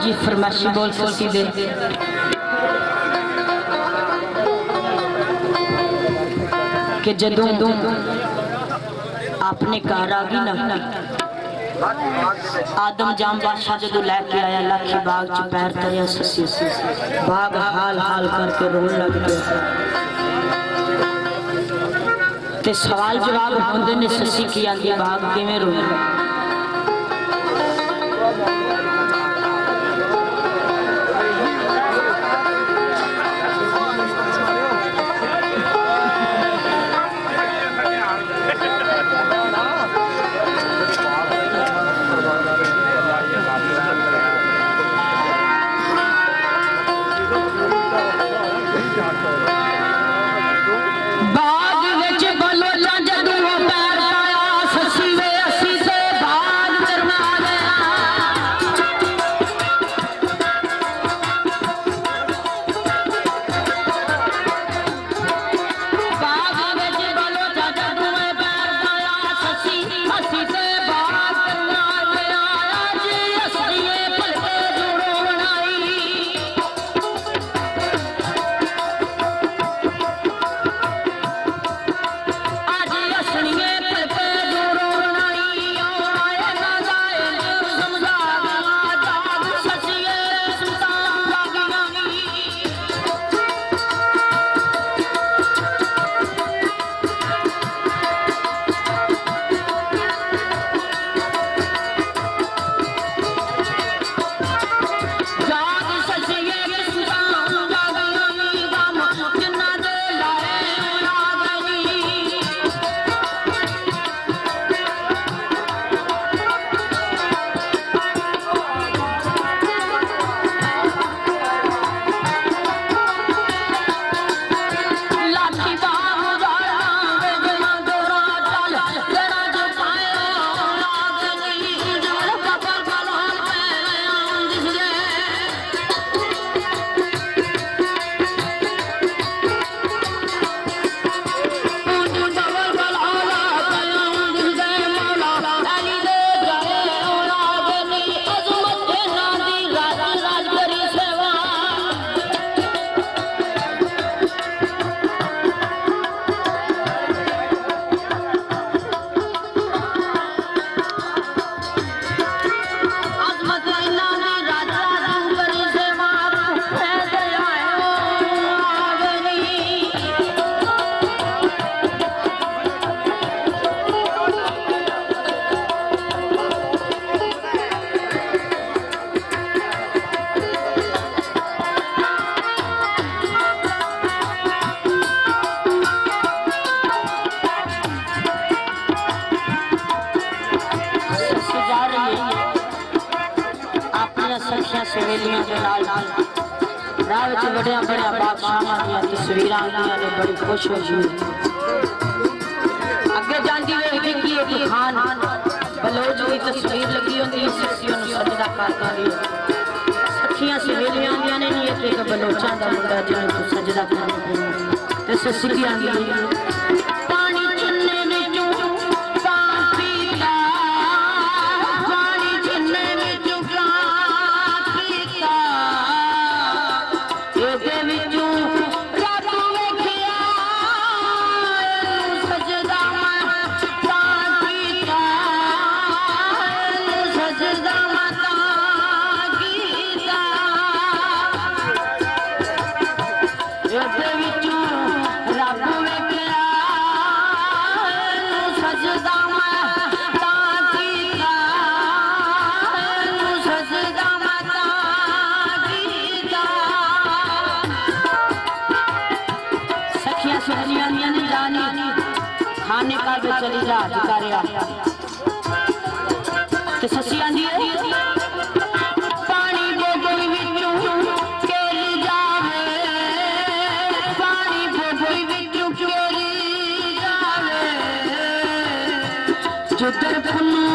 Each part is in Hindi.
जी फरमाइशी बोल ससी दे कि जदों आपने घर आ गई ना आदम जाम बादशाह जो लैके आया लाखी बाग च पैर तरिया ससी बाग हाल हाल करके रोन लग गया ते सवाल जवाब होंदे ने ससी की आंदी बाग किवें रोना सहेलियां के नाल राह विच बड़िया बड़िया बादशाहां दी तस्वीरां आंदियां ने बड़ी खुश होई अगे जांदी वे की एक खान बलोच की तस्वीर लगी होंदी है ससियों नु सजदा करदा दी सखियां सहेलियां आंदियां ने नहीं एक बलोचां दा मुंडा जिन्हें तू सजदा करदा ते ससी की आंदी खाने का भी चली जा जिकारिया ते ससी आंदी पानी दे कोई विचों केली जावे पानी दे कोई विचों केली जावे जिधर पुन्नू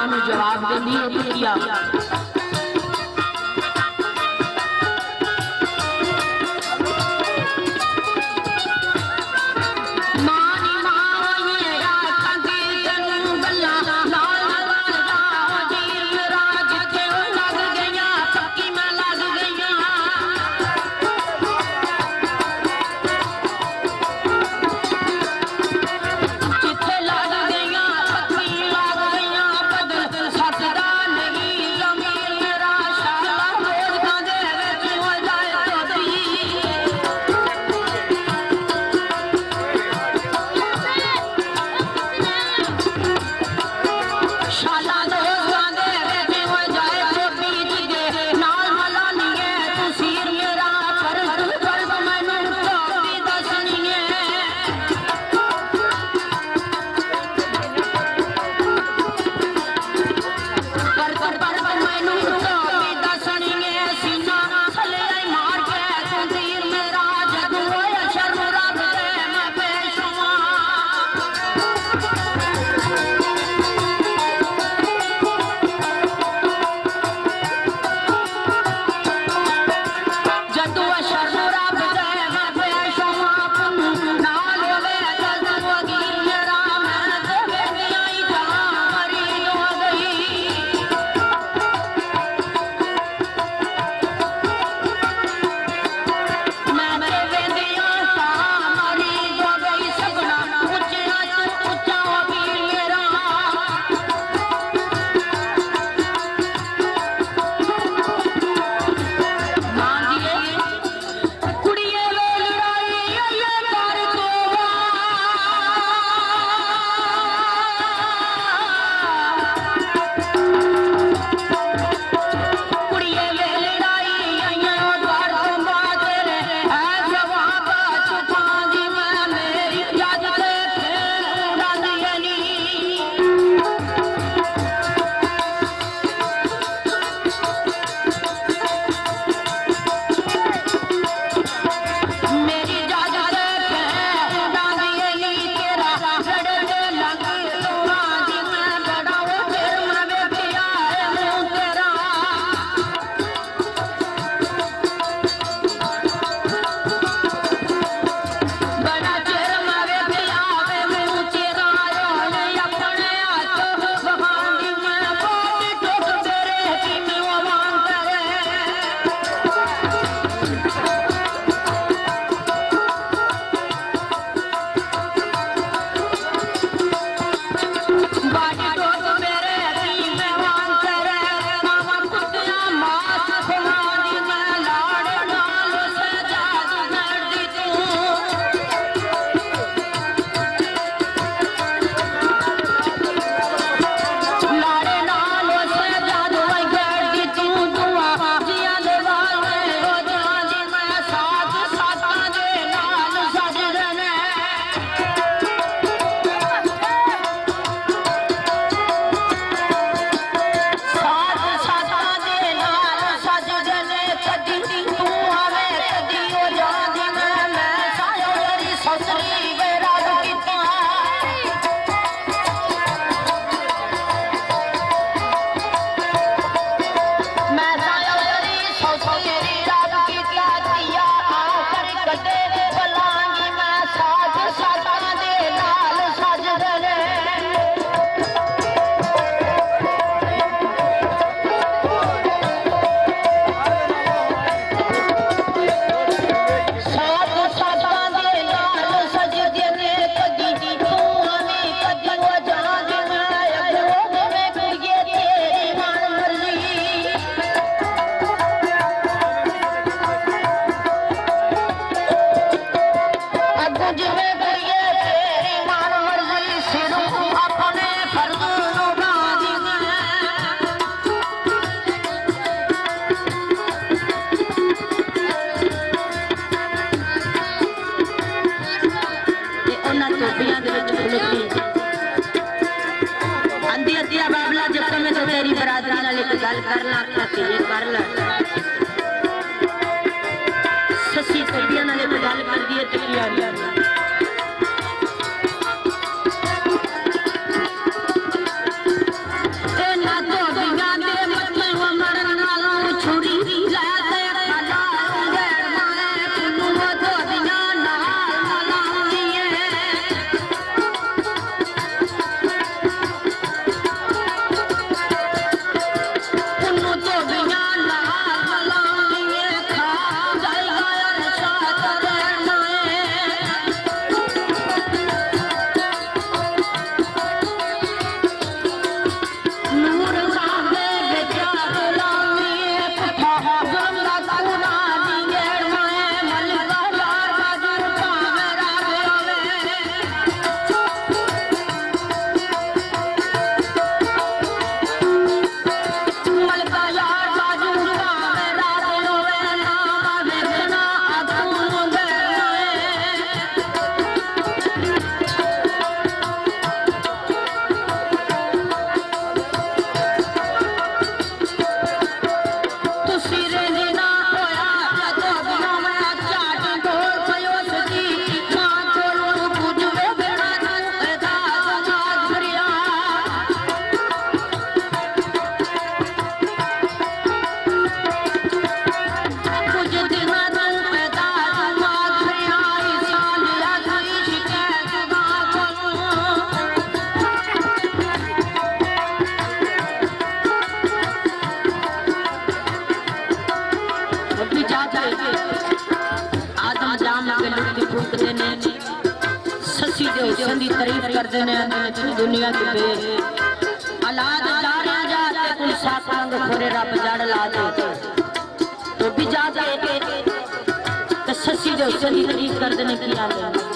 मां नूं जवाब देंदी है कि किया गल करना ससी थोड़िया नाले तो गल कर दी है करते ने ससी दे हुस्न दी तारीफ करते ने तू दुनिया की बे औलाद जा रहा जा ते कोई साथ रंग खोरे रब जड़ ला दे तो भी जा के ते ससी दे हुस्न दी तारीफ करते ने की आले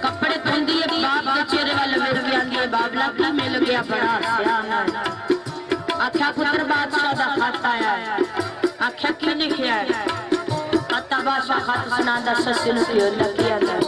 कपड़े धोंदी है बाप के चेहरे वाल वेख के आंदी है बाबला की मिल गया बड़ा सियाना आख्या पुत्र बादशाह दा खत आया आख्या की लिखिया है अता बादशाह खत सुनांदा सस्सी नु क्यों लगिया